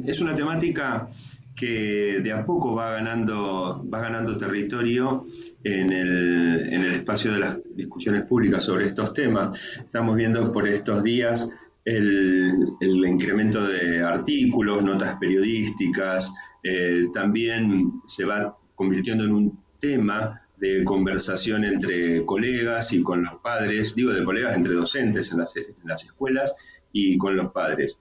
es una temática que de a poco va ganando territorio en el espacio de las discusiones públicas sobre estos temas. Estamos viendo por estos días el incremento de artículos, notas periodísticas, también se va convirtiendo en un tema de conversación entre colegas y con los padres, digo de colegas entre docentes en las escuelas y con los padres.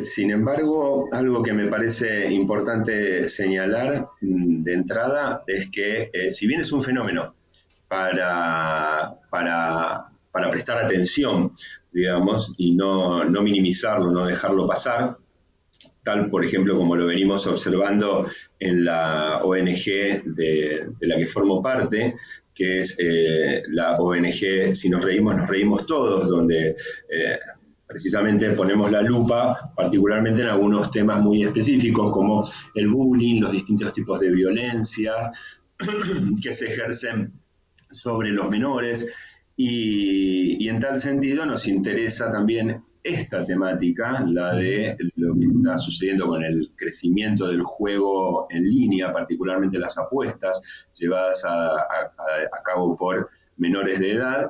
Sin embargo, algo que me parece importante señalar de entrada es que si bien es un fenómeno para prestar atención, digamos, y no minimizarlo, no dejarlo pasar, tal por ejemplo como lo venimos observando en la ONG de la que formo parte, que es la ONG Si nos reímos todos, donde precisamente ponemos la lupa particularmente en algunos temas muy específicos como el bullying, los distintos tipos de violencia que se ejercen sobre los menores y en tal sentido nos interesa también esta temática, la de lo que está sucediendo con el crecimiento del juego en línea, particularmente las apuestas llevadas a cabo por menores de edad,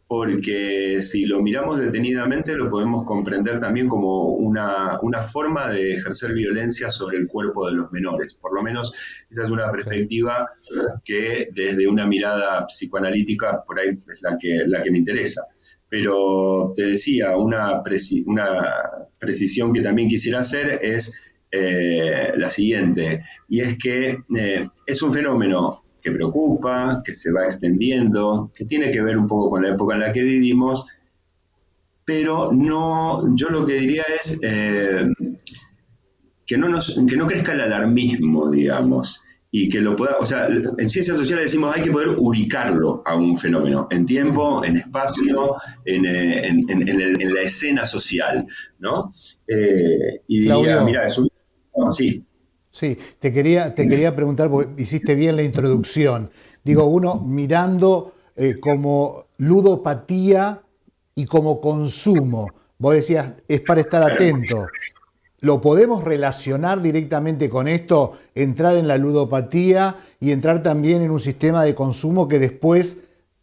porque si lo miramos detenidamente lo podemos comprender también como una forma de ejercer violencia sobre el cuerpo de los menores. Por lo menos esa es una perspectiva que desde una mirada psicoanalítica por ahí es la que me interesa. Pero te decía, una precisión que también quisiera hacer es la siguiente, y es que es un fenómeno que preocupa, que se va extendiendo, que tiene que ver un poco con la época en la que vivimos, pero no, yo lo que diría es que no crezca el alarmismo, digamos, y que lo pueda, o sea, en ciencias sociales decimos hay que poder ubicarlo a un fenómeno, en tiempo, en espacio, en la escena social, ¿no? Y diría, Claudio, mira, es un... Sí. sí, te quería preguntar, porque hiciste bien la introducción. Digo, uno mirando como ludopatía y como consumo. Vos decías, es para estar atento. ¿Lo podemos relacionar directamente con esto, entrar en la ludopatía y entrar también en un sistema de consumo que después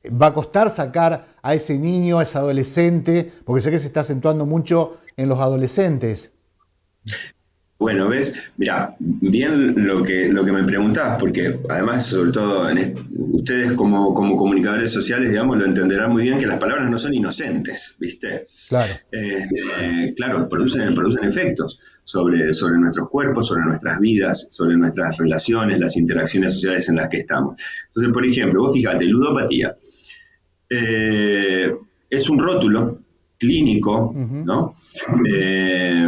va a costar sacar a ese niño, a ese adolescente, porque sé que se está acentuando mucho en los adolescentes? Bueno, ves, mira, bien lo que me preguntabas, porque además, sobre todo, ustedes como comunicadores sociales, digamos, lo entenderán muy bien que las palabras no son inocentes, ¿viste? Claro. Claro, producen efectos sobre nuestros cuerpos, sobre nuestras vidas, sobre nuestras relaciones, las interacciones sociales en las que estamos. Entonces, por ejemplo, vos fíjate, ludopatía eh, es un rótulo clínico, Ujú. ¿no? Eh,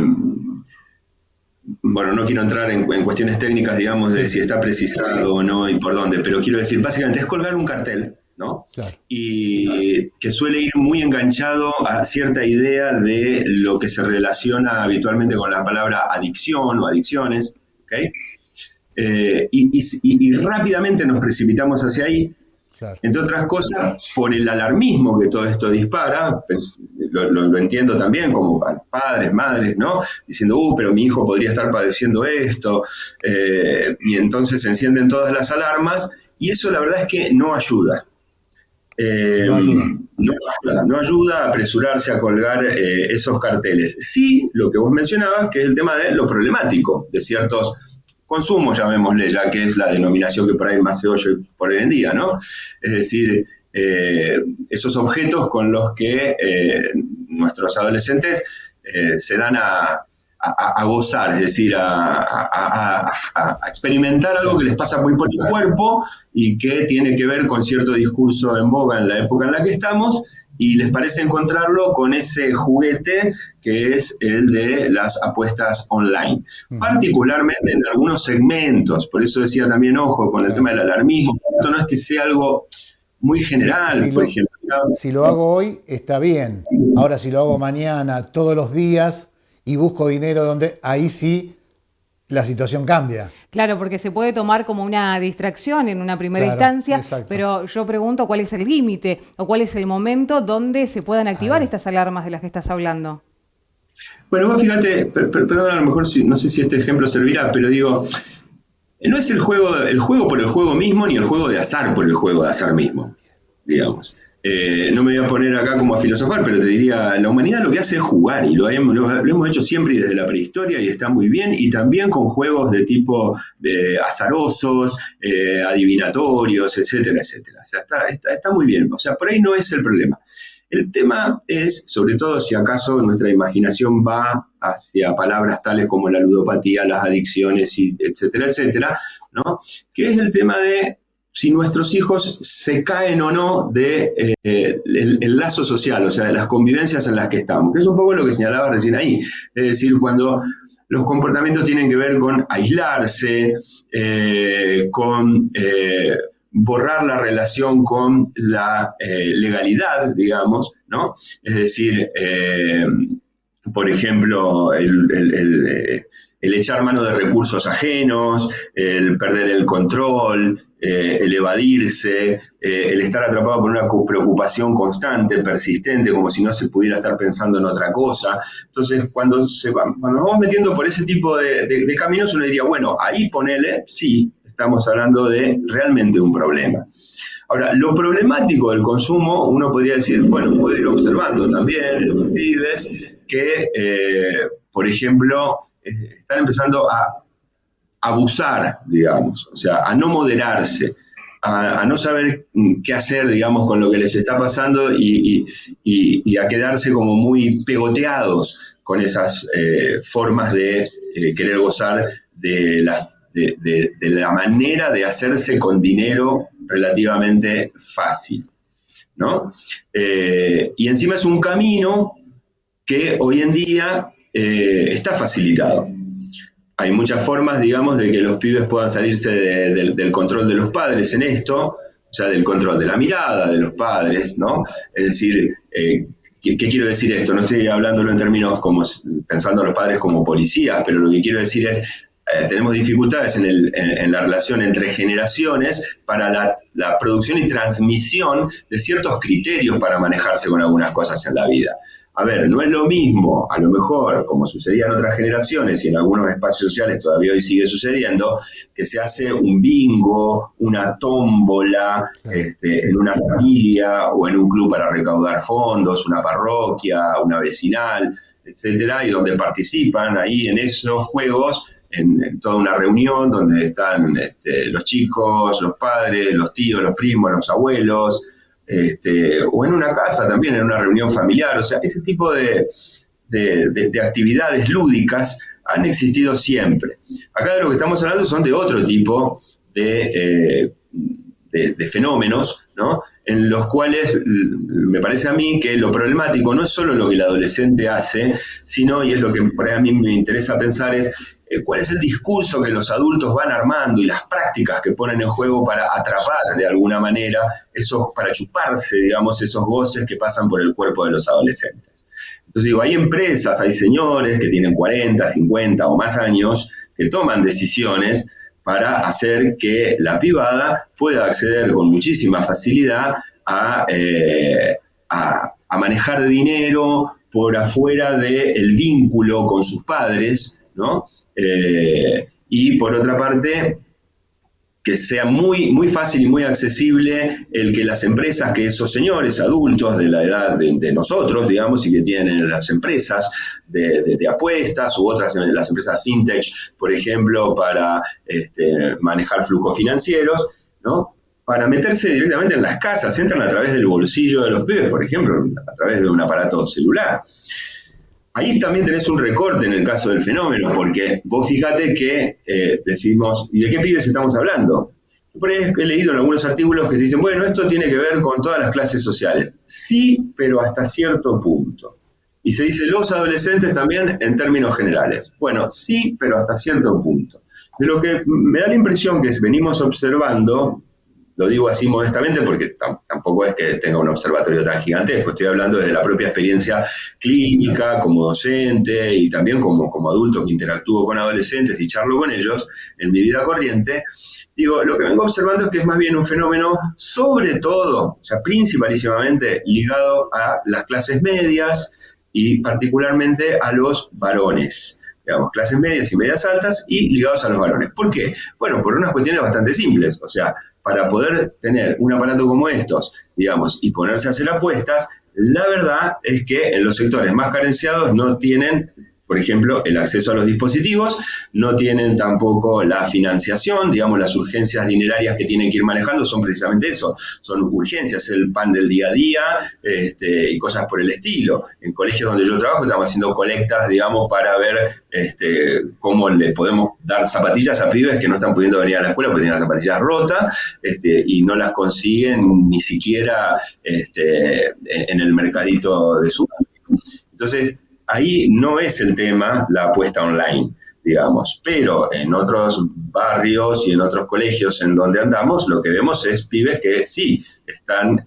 bueno, no quiero entrar en cuestiones técnicas, digamos, de Sí, si está precisado o no y por dónde, pero quiero decir, básicamente es colgar un cartel, ¿no? claro. Y que suele ir muy enganchado a cierta idea de lo que se relaciona habitualmente con la palabra adicción o adicciones, ¿ok? Y rápidamente nos precipitamos hacia ahí, Claro. entre otras cosas, por el alarmismo que todo esto dispara, pues, lo entiendo también como padres, madres, ¿no? Diciendo, pero mi hijo podría estar padeciendo esto, y entonces se encienden todas las alarmas, y eso la verdad es que no ayuda. No ayuda. No ayuda a apresurarse a colgar esos carteles. Sí, lo que vos mencionabas, que es el tema de lo problemático de ciertos consumos, llamémosle, ya que es la denominación que por ahí más se oye por hoy en día, ¿no? Es decir, esos objetos con los que nuestros adolescentes se dan a gozar, es decir, a experimentar algo que Claro. les pasa muy por el cuerpo y que tiene que ver con cierto discurso en boga en la época en la que estamos, y les parece encontrarlo con ese juguete que es el de las apuestas online, Ujú. particularmente en algunos segmentos. Por eso decía también, ojo, con el tema Claro. del alarmismo. Esto no es que sea algo muy Si, general, si por lo, ejemplo. si lo hago hoy, está bien. Ahora, si lo hago mañana, todos los días, y busco dinero donde, ahí sí la situación cambia. Claro, porque se puede tomar como una distracción en una primera Claro, instancia, exacto. pero yo pregunto cuál es el límite o cuál es el momento donde se puedan activar Ahí. estas alarmas de las que estás hablando. Bueno, vos fíjate, perdón, a lo mejor no sé si este ejemplo servirá, pero digo, no es el juego por el juego mismo, ni el juego de azar por el juego de azar mismo, digamos. No me voy a poner acá como a filosofar, pero te diría, la humanidad lo que hace es jugar, y lo hemos hecho siempre y desde la prehistoria, y está muy bien, y también con juegos de tipo azarosos, adivinatorios, etcétera, etcétera. O sea, está muy bien, o sea, por ahí no es el problema. El tema es, sobre todo si acaso nuestra imaginación va hacia palabras tales como la ludopatía, las adicciones, y etcétera, etcétera, ¿no? Que es el tema de si nuestros hijos se caen o no de el lazo social, o sea, de las convivencias en las que estamos, que es un poco lo que señalaba recién ahí. Es decir, cuando los comportamientos tienen que ver con aislarse, con borrar la relación con la legalidad, digamos, ¿no? Es decir, por ejemplo, el echar mano de recursos ajenos, el perder el control, el evadirse, el estar atrapado por una preocupación constante, persistente, como si no se pudiera estar pensando en otra cosa. Entonces, cuando nos vamos metiendo por ese tipo de caminos, uno diría, bueno, ahí ponele, sí, estamos hablando de realmente un problema. Ahora, lo problemático del consumo, uno podría decir, bueno, puede ir observando también en los pibes que, por ejemplo, están empezando a abusar, digamos, o sea, a no moderarse, a no saber qué hacer, digamos, con lo que les está pasando y a quedarse como muy pegoteados con esas formas de querer gozar de la manera de hacerse con dinero relativamente fácil, ¿no? Y encima es un camino que hoy en día está facilitado. Hay muchas formas, digamos, de que los pibes puedan salirse del control de los padres en esto, o sea, del control de la mirada de los padres, ¿no? Es decir, ¿qué quiero decir esto? No estoy hablándolo en términos como pensando a los padres como policías, pero lo que quiero decir es, tenemos dificultades en la relación entre generaciones para la producción y transmisión de ciertos criterios para manejarse con algunas cosas en la vida. A ver, no es lo mismo, a lo mejor, como sucedía en otras generaciones y en algunos espacios sociales todavía hoy sigue sucediendo, que se hace un bingo, una tómbola, en una familia o en un club para recaudar fondos, una parroquia, una vecinal, etcétera, y donde participan ahí en esos juegos, en toda una reunión donde están los chicos, los padres, los tíos, los primos, los abuelos, o en una casa también, en una reunión familiar. O sea, ese tipo de actividades lúdicas han existido siempre. Acá de lo que estamos hablando son de otro tipo de fenómenos, ¿no? En los cuales me parece a mí que lo problemático no es solo lo que el adolescente hace, sino, y es lo que por ahí a mí me interesa pensar, es cuál es el discurso que los adultos van armando y las prácticas que ponen en juego para atrapar de alguna manera, para chuparse, digamos, esos goces que pasan por el cuerpo de los adolescentes. Entonces digo, hay empresas, hay señores que tienen 40, 50 o más años que toman decisiones para hacer que la privada pueda acceder con muchísima facilidad a manejar dinero por afuera del vínculo con sus padres, ¿no? Y por otra parte, que sea muy, muy fácil y muy accesible el que las empresas, que esos señores adultos de la edad de nosotros, digamos, y que tienen las empresas de apuestas u otras, las empresas fintech, por ejemplo, para manejar flujos financieros, ¿no? Para meterse directamente en las casas, entran a través del bolsillo de los pibes, por ejemplo, a través de un aparato celular. Ahí también tenés un recorte en el caso del fenómeno, porque vos fíjate que decimos, ¿y de qué pibes estamos hablando? Por ahí he leído en algunos artículos que se dicen, bueno, esto tiene que ver con todas las clases sociales. Sí, pero hasta cierto punto. Y se dice los adolescentes también en términos generales. Bueno, sí, pero hasta cierto punto. De lo que me da la impresión que venimos observando, lo digo así modestamente porque tampoco es que tenga un observatorio tan gigantesco, estoy hablando desde la propia experiencia clínica, como docente y también como adulto que interactúo con adolescentes y charlo con ellos en mi vida corriente. Digo, lo que vengo observando es que es más bien un fenómeno, sobre todo, o sea, principalísimamente ligado a las clases medias, y particularmente a los varones, digamos, clases medias y medias altas y ligados a los varones. ¿Por qué? Bueno, por unas cuestiones bastante simples, o sea, para poder tener un aparato como estos, digamos, y ponerse a hacer apuestas, la verdad es que en los sectores más carenciados no tienen, por ejemplo, el acceso a los dispositivos, no tienen tampoco la financiación, digamos, las urgencias dinerarias que tienen que ir manejando son precisamente eso, son urgencias, el pan del día a día y cosas por el estilo. En colegios donde yo trabajo estamos haciendo colectas, digamos, para ver cómo le podemos dar zapatillas a pibes que no están pudiendo venir a la escuela porque tienen las zapatillas rotas y no las consiguen ni siquiera en el mercadito de su... Entonces, ahí no es el tema la apuesta online, digamos, pero en otros barrios y en otros colegios en donde andamos, lo que vemos es pibes que sí están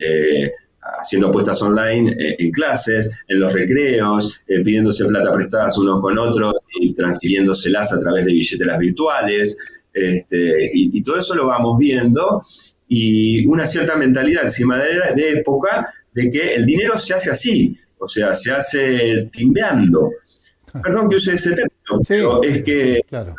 haciendo apuestas online en clases, en los recreos, pidiéndose plata prestadas unos con otros y transfiriéndoselas a través de billeteras virtuales, y todo eso lo vamos viendo, y una cierta mentalidad encima de época de que el dinero se hace así, o sea, se hace timbeando. Perdón que use ese término, pero es que claro.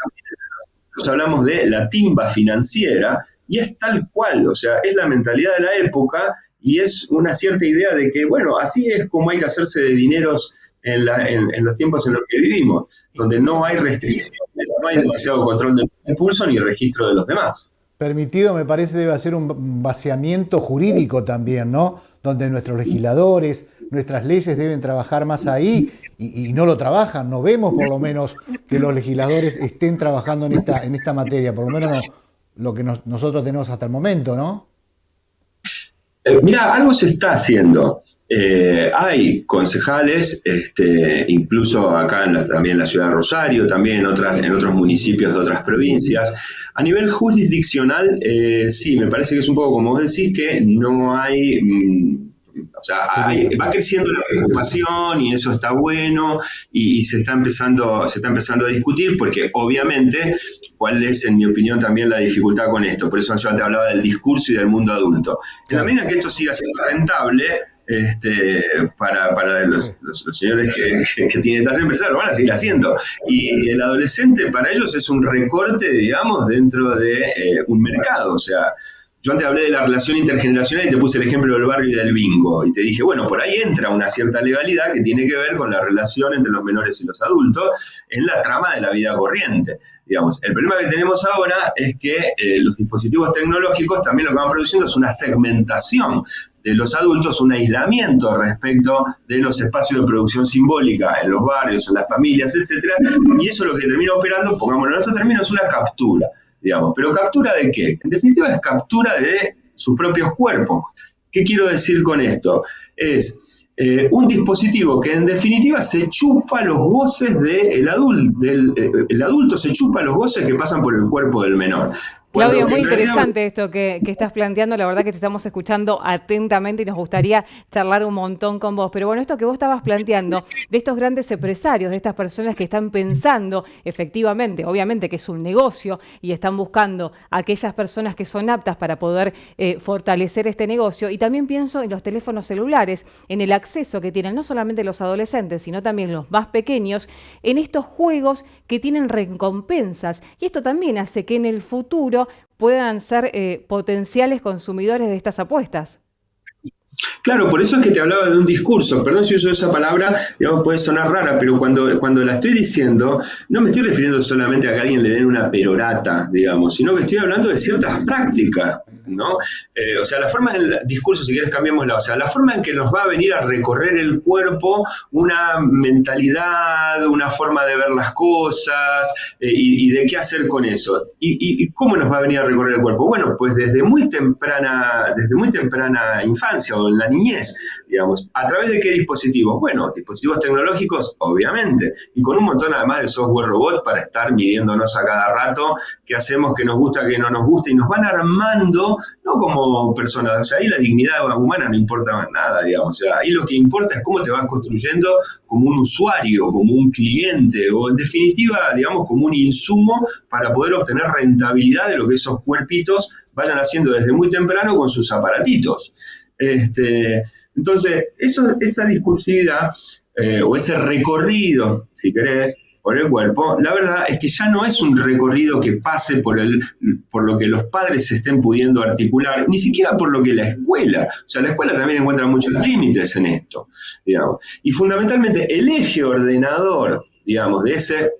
Nos hablamos de la timba financiera y es tal cual, o sea, es la mentalidad de la época y es una cierta idea de que, bueno, así es como hay que hacerse de dineros en los tiempos en los que vivimos, donde no hay restricciones, no hay demasiado control del impulso ni registro de los demás. Permitido, me parece, debe ser un vaciamiento jurídico también, ¿no? Donde nuestros legisladores, nuestras leyes deben trabajar más ahí y no lo trabajan. No vemos, por lo menos, que los legisladores estén trabajando en esta materia, por lo menos lo que nosotros tenemos hasta el momento, ¿no? Mira, algo se está haciendo. Hay concejales, incluso acá también en la ciudad de Rosario, también en otros municipios de otras provincias. A nivel jurisdiccional, sí, me parece que es un poco como vos decís, que no hay... o sea, va creciendo la preocupación y eso está bueno y se está empezando a discutir porque obviamente cuál es, en mi opinión, también la dificultad con esto. Por eso yo te hablaba del discurso y del mundo adulto. En la medida que esto siga siendo rentable, para los señores que tienen estas empresas, lo van a seguir haciendo. Y el adolescente para ellos es un recorte, digamos, dentro de un mercado. O sea, yo antes hablé de la relación intergeneracional y te puse el ejemplo del barrio y del bingo. Y te dije, bueno, por ahí entra una cierta legalidad que tiene que ver con la relación entre los menores y los adultos en la trama de la vida corriente. Digamos, el problema que tenemos ahora es que los dispositivos tecnológicos también lo que van produciendo es una segmentación de los adultos, un aislamiento respecto de los espacios de producción simbólica en los barrios, en las familias, etcétera, y eso lo que termina operando, pongámoslo en estos términos, es una captura, digamos. ¿Pero captura de qué? En definitiva es captura de sus propios cuerpos. ¿Qué quiero decir con esto? Es un dispositivo que en definitiva se chupa los goces del adulto, el adulto se chupa los goces que pasan por el cuerpo del menor. Claudio, muy interesante esto que estás planteando, la verdad que te estamos escuchando atentamente y nos gustaría charlar un montón con vos, pero bueno, esto que vos estabas planteando, de estos grandes empresarios, de estas personas que están pensando efectivamente, obviamente que es un negocio y están buscando a aquellas personas que son aptas para poder fortalecer este negocio, y también pienso en los teléfonos celulares, en el acceso que tienen no solamente los adolescentes, sino también los más pequeños, en estos juegos que tienen recompensas, y esto también hace que en el futuro puedan ser potenciales consumidores de estas apuestas. Claro, por eso es que te hablaba de un discurso. Perdón si uso esa palabra, digamos, puede sonar rara, pero cuando la estoy diciendo, no me estoy refiriendo solamente a que a alguien le den una perorata, digamos, sino que estoy hablando de ciertas prácticas, ¿no? O sea, la forma del discurso, si quieres cambiémosla, o sea, la forma en que nos va a venir a recorrer el cuerpo una mentalidad, una forma de ver las cosas y de qué hacer con eso. ¿Y cómo nos va a venir a recorrer el cuerpo? Bueno, pues desde muy temprana infancia o en la niñez, digamos. ¿A través de qué dispositivos? Bueno, dispositivos tecnológicos, obviamente, y con un montón además de software robot para estar midiéndonos a cada rato qué hacemos, qué nos gusta, qué no nos gusta, y nos van armando, no como personas, o sea, ahí la dignidad humana no importa nada, digamos, o sea, ahí lo que importa es cómo te vas construyendo como un usuario, como un cliente, o en definitiva, digamos, como un insumo para poder obtener rentabilidad de lo que esos cuerpitos vayan haciendo desde muy temprano con sus aparatitos. Entonces, esa discursividad o ese recorrido, si querés, por el cuerpo, la verdad es que ya no es un recorrido que pase por lo que los padres estén pudiendo articular, ni siquiera por lo que la escuela, o sea, la escuela también encuentra muchos límites en esto, digamos. Y fundamentalmente el eje ordenador, digamos, de ese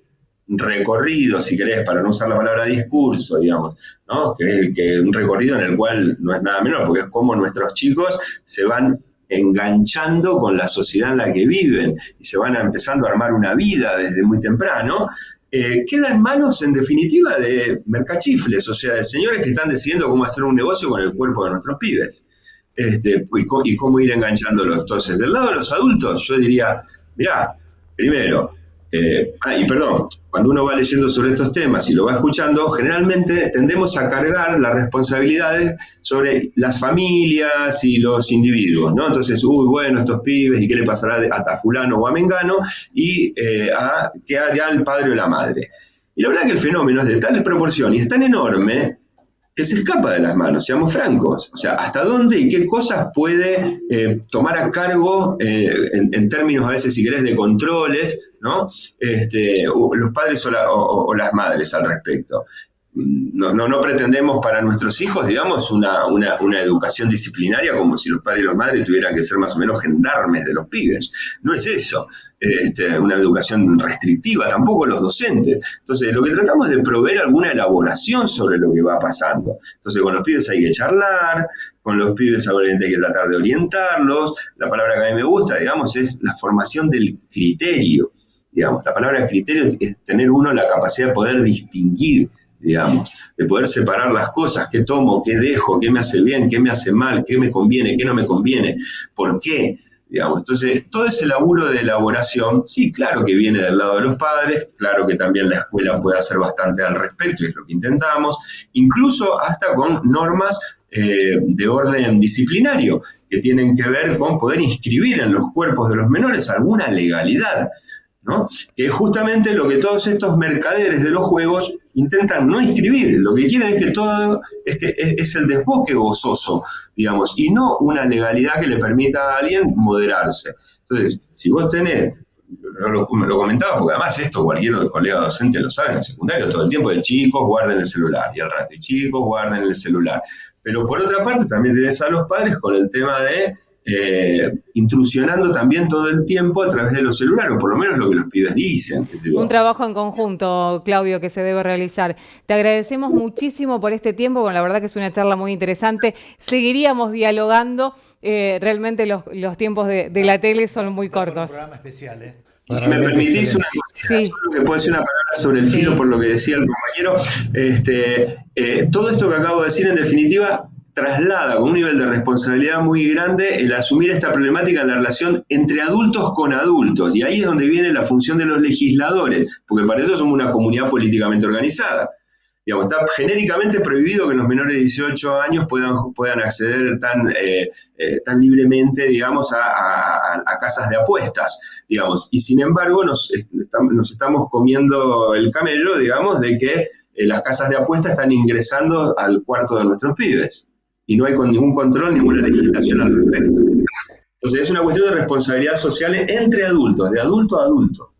recorrido, si querés, para no usar la palabra discurso, digamos, ¿no? Que un recorrido en el cual no es nada menor, porque es como nuestros chicos se van enganchando con la sociedad en la que viven y se van empezando a armar una vida desde muy temprano, queda en manos, en definitiva, de mercachifles, o sea, de señores que están decidiendo cómo hacer un negocio con el cuerpo de nuestros pibes, y cómo ir enganchándolos. Entonces, del lado de los adultos, yo diría, mirá, primero, y perdón, cuando uno va leyendo sobre estos temas y lo va escuchando, generalmente tendemos a cargar las responsabilidades sobre las familias y los individuos, ¿no? Entonces, bueno, estos pibes, ¿y qué le pasará a fulano o a mengano? Y qué hará el padre o la madre. Y la verdad que el fenómeno es de tal proporción y es tan enorme que se escapa de las manos, seamos francos. O sea, ¿hasta dónde y qué cosas puede tomar a cargo en términos a veces, si querés, de controles, ¿no? Los padres o las madres al respecto? No pretendemos para nuestros hijos, digamos, una educación disciplinaria como si los padres y las madres tuvieran que ser más o menos gendarmes de los pibes. No es eso, una educación restrictiva, tampoco los docentes. Entonces, lo que tratamos es de proveer alguna elaboración sobre lo que va pasando. Entonces, con los pibes hay que charlar, con los pibes hay que tratar de orientarlos. La palabra que a mí me gusta, digamos, es la formación del criterio. Digamos, la palabra criterio es tener uno la capacidad de poder distinguir, digamos, de poder separar las cosas, qué tomo, qué dejo, qué me hace bien, qué me hace mal, qué me conviene, qué no me conviene, por qué, digamos. Entonces, todo ese laburo de elaboración, sí, claro que viene del lado de los padres, claro que también la escuela puede hacer bastante al respecto, y es lo que intentamos, incluso hasta con normas de orden disciplinario, que tienen que ver con poder inscribir en los cuerpos de los menores alguna legalidad, ¿no? Que es justamente lo que todos estos mercaderes de los juegos intentan no inscribir. Lo que quieren es que todo es el desboque gozoso, digamos, y no una legalidad que le permita a alguien moderarse. Entonces, si vos tenés, lo comentaba, porque además esto cualquier colega docente lo sabe en el secundario, todo el tiempo de chicos guarden el celular, y al rato de chicos guarden el celular. Pero por otra parte también tenés a los padres con el tema de intrusionando también todo el tiempo a través de los celulares, o por lo menos lo que los pibes dicen. Un trabajo en conjunto, Claudio, que se debe realizar. Te agradecemos muchísimo por este tiempo, bueno, la verdad que es una charla muy interesante. Seguiríamos dialogando, realmente los tiempos de la tele son muy cortos. Un programa especial, ¿eh? Si me permitís una cosa, solo que puedo decir una palabra sobre el filo por lo que decía el compañero, todo esto que acabo de decir en definitiva traslada con un nivel de responsabilidad muy grande el asumir esta problemática en la relación entre adultos con adultos. Y ahí es donde viene la función de los legisladores, porque para eso somos una comunidad políticamente organizada. Digamos, está genéricamente prohibido que los menores de 18 años puedan acceder tan libremente, digamos, a casas de apuestas, digamos. Y sin embargo nos estamos comiendo el camello, digamos, de que las casas de apuestas están ingresando al cuarto de nuestros pibes. Y no hay ningún control, ninguna legislación al respecto. Entonces es una cuestión de responsabilidad social entre adultos, de adulto a adulto.